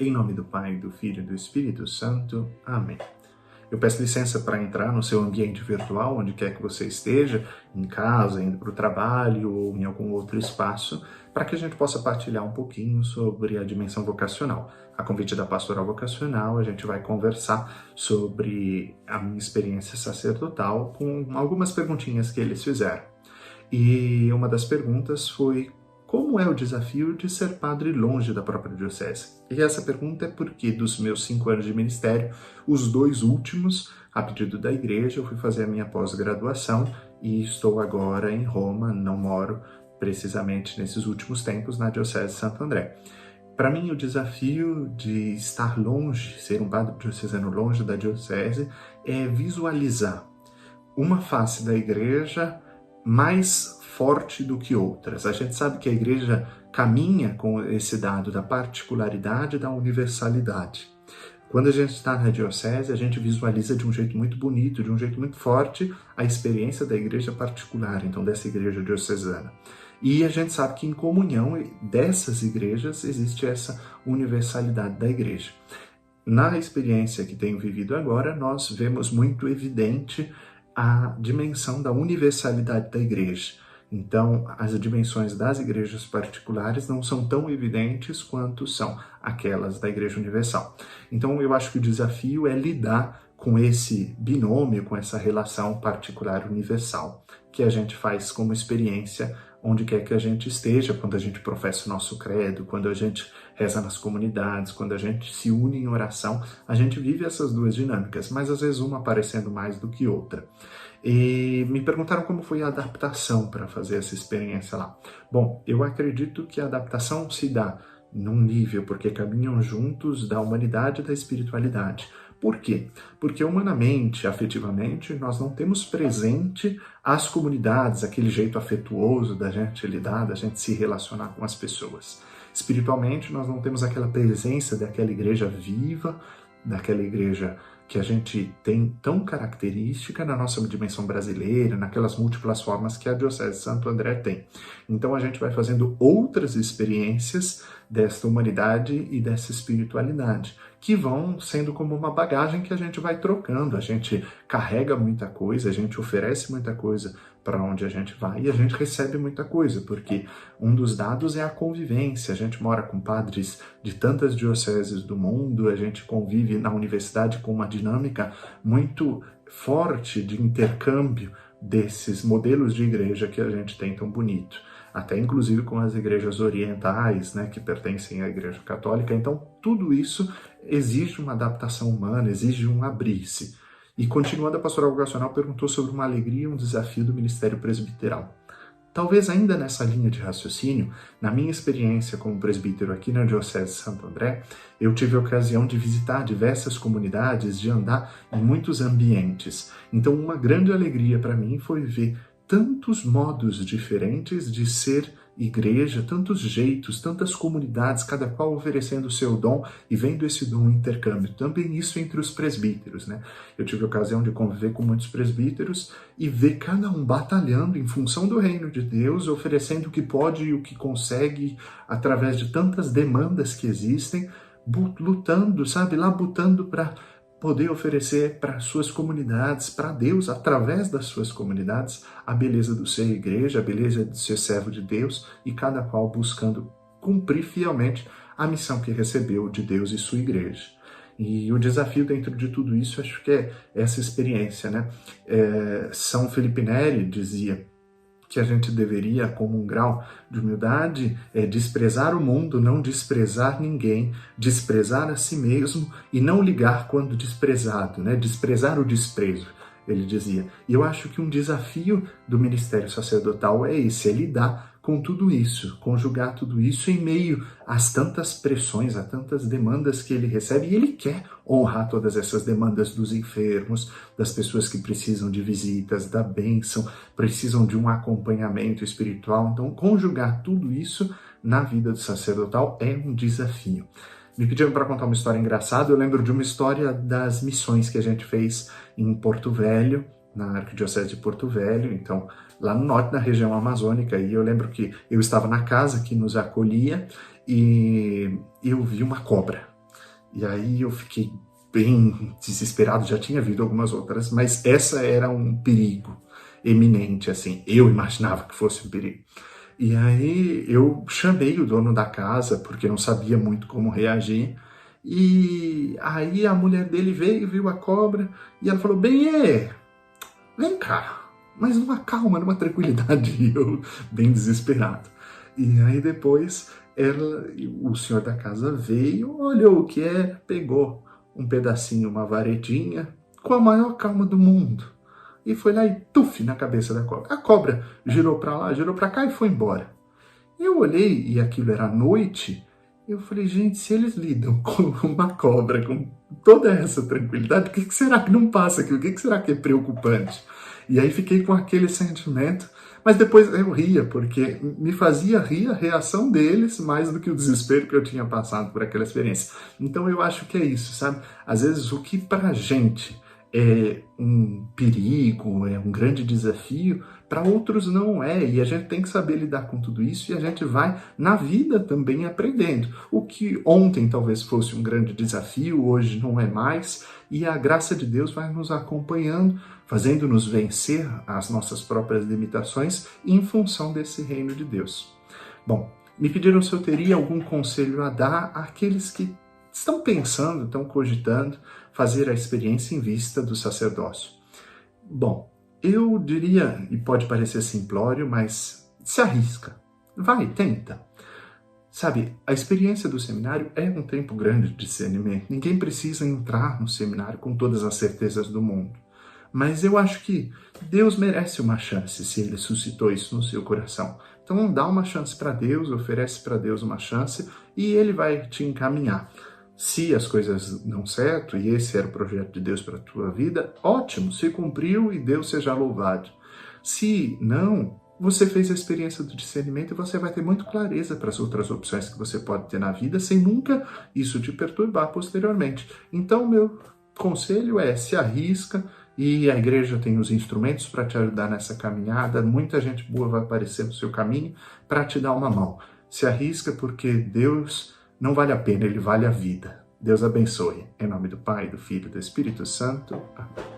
Em nome do Pai, do Filho e do Espírito Santo. Amém. Eu peço licença para entrar no seu ambiente virtual, onde quer que você esteja, em casa, indo para o trabalho ou em algum outro espaço, para que a gente possa partilhar um pouquinho sobre a dimensão vocacional. A convite da Pastoral Vocacional, a gente vai conversar sobre a minha experiência sacerdotal com algumas perguntinhas que eles fizeram. E uma das perguntas foi: como é o desafio de ser padre longe da própria diocese? E essa pergunta é porque dos meus 5 anos de ministério, os 2 últimos, a pedido da igreja, eu fui fazer a minha pós-graduação e estou agora em Roma, não moro precisamente nesses últimos tempos na Diocese de Santo André. Para mim, o desafio de estar longe, ser um padre diocesano longe da diocese, é visualizar uma face da igreja mais forte do que outras. A gente sabe que a igreja caminha com esse dado da particularidade e da universalidade. Quando a gente está na diocese, a gente visualiza de um jeito muito bonito, de um jeito muito forte, a experiência da igreja particular, então dessa igreja diocesana. E a gente sabe que em comunhão dessas igrejas existe essa universalidade da igreja. Na experiência que tenho vivido agora, nós vemos muito evidente a dimensão da universalidade da igreja. Então, as dimensões das igrejas particulares não são tão evidentes quanto são aquelas da Igreja Universal. Então, eu acho que o desafio é lidar com esse binômio, com essa relação particular-universal, que a gente faz como experiência onde quer que a gente esteja, quando a gente professa o nosso credo, quando a gente reza nas comunidades, quando a gente se une em oração, a gente vive essas duas dinâmicas, mas às vezes uma aparecendo mais do que outra. E me perguntaram como foi a adaptação para fazer essa experiência lá. Bom, eu acredito que a adaptação se dá num nível porque caminham juntos da humanidade e da espiritualidade. Por quê? Porque humanamente, afetivamente, nós não temos presente as comunidades, aquele jeito afetuoso da gente lidar, da gente se relacionar com as pessoas. Espiritualmente, nós não temos aquela presença daquela igreja viva, daquela igreja que a gente tem tão característica na nossa dimensão brasileira, naquelas múltiplas formas que a Diocese de Santo André tem. Então a gente vai fazendo outras experiências desta humanidade e dessa espiritualidade, que vão sendo como uma bagagem que a gente vai trocando, a gente carrega muita coisa, a gente oferece muita coisa para onde a gente vai e a gente recebe muita coisa, porque um dos dados é a convivência. A gente mora com padres de tantas dioceses do mundo, a gente convive na universidade com uma dinâmica muito forte de intercâmbio desses modelos de igreja que a gente tem tão bonito. Até inclusive com as igrejas orientais, né, que pertencem à Igreja Católica. Então, tudo isso exige uma adaptação humana, exige um abrir-se. E continuando, a Pastoral Vocacional perguntou sobre uma alegria e um desafio do ministério presbiteral. Talvez ainda nessa linha de raciocínio, na minha experiência como presbítero aqui na Diocese de Santo André, eu tive a ocasião de visitar diversas comunidades, de andar em muitos ambientes. Então, uma grande alegria para mim foi ver tantos modos diferentes de ser igreja, tantos jeitos, tantas comunidades, cada qual oferecendo o seu dom e vendo esse dom em intercâmbio. Também isso entre os presbíteros, né? Eu tive a ocasião de conviver com muitos presbíteros e ver cada um batalhando em função do reino de Deus, oferecendo o que pode e o que consegue através de tantas demandas que existem, lutando, sabe, labutando para poder oferecer para suas comunidades, para Deus, através das suas comunidades, a beleza do ser igreja, a beleza de ser servo de Deus, e cada qual buscando cumprir fielmente a missão que recebeu de Deus e sua igreja. E o desafio dentro de tudo isso, acho que é essa experiência, né? São Felipe Neri dizia que a gente deveria, como um grau de humildade, desprezar o mundo, não desprezar ninguém, desprezar a si mesmo e não ligar quando desprezado, né? Desprezar o desprezo, ele dizia. E eu acho que um desafio do ministério sacerdotal é esse, é lidar com tudo isso, conjugar tudo isso em meio às tantas pressões, a tantas demandas que ele recebe, e ele quer honrar todas essas demandas dos enfermos, das pessoas que precisam de visitas, da bênção, precisam de um acompanhamento espiritual. Então, conjugar tudo isso na vida do sacerdotal é um desafio. Me pediram para contar uma história engraçada. Eu lembro de uma história das missões que a gente fez em Porto Velho, na Arquidiocese de Porto Velho, então lá no norte, na região amazônica, e eu lembro que eu estava na casa que nos acolhia e eu vi uma cobra. E aí eu fiquei bem desesperado, já tinha havido algumas outras, mas essa era um perigo eminente, assim, eu imaginava que fosse um perigo. E aí eu chamei o dono da casa, porque não sabia muito como reagir, e aí a mulher dele veio, viu a cobra, e ela falou, bem, vem cá, mas numa calma, numa tranquilidade, e eu bem desesperado. E aí depois o senhor da casa veio, olhou o que é, pegou um pedacinho, uma varetinha, com a maior calma do mundo. E foi lá e tuf na cabeça da cobra. A cobra girou para lá, girou para cá e foi embora. Eu olhei e aquilo era noite. Eu falei, gente, se eles lidam com uma cobra com toda essa tranquilidade, o que será que não passa aqui? O que será que é preocupante? E aí fiquei com aquele sentimento, mas depois eu ria, porque me fazia rir a reação deles mais do que o desespero que eu tinha passado por aquela experiência. Então eu acho que é isso, sabe? Às vezes o que pra gente é um perigo, é um grande desafio, para outros não é, e a gente tem que saber lidar com tudo isso, e a gente vai na vida também aprendendo. O que ontem talvez fosse um grande desafio, hoje não é mais, e a graça de Deus vai nos acompanhando, fazendo-nos vencer as nossas próprias limitações em função desse reino de Deus. Bom, me pediram se eu teria algum conselho a dar àqueles que estão pensando, estão cogitando fazer a experiência em vista do sacerdócio. Bom, eu diria, e pode parecer simplório, mas se arrisca. Vai, tenta. Sabe, a experiência do seminário é um tempo grande de discernimento. Ninguém precisa entrar no seminário com todas as certezas do mundo. Mas eu acho que Deus merece uma chance se Ele suscitou isso no seu coração. Então dá uma chance para Deus, oferece para Deus uma chance e Ele vai te encaminhar. Se as coisas dão certo, e esse era o projeto de Deus para a tua vida, ótimo, se cumpriu e Deus seja louvado. Se não, você fez a experiência do discernimento e você vai ter muito clareza para as outras opções que você pode ter na vida, sem nunca isso te perturbar posteriormente. Então, meu conselho é, se arrisca, e a igreja tem os instrumentos para te ajudar nessa caminhada, muita gente boa vai aparecer no seu caminho para te dar uma mão. Se arrisca porque Deus não vale a pena, Ele vale a vida. Deus abençoe. Em nome do Pai, do Filho e do Espírito Santo. Amém.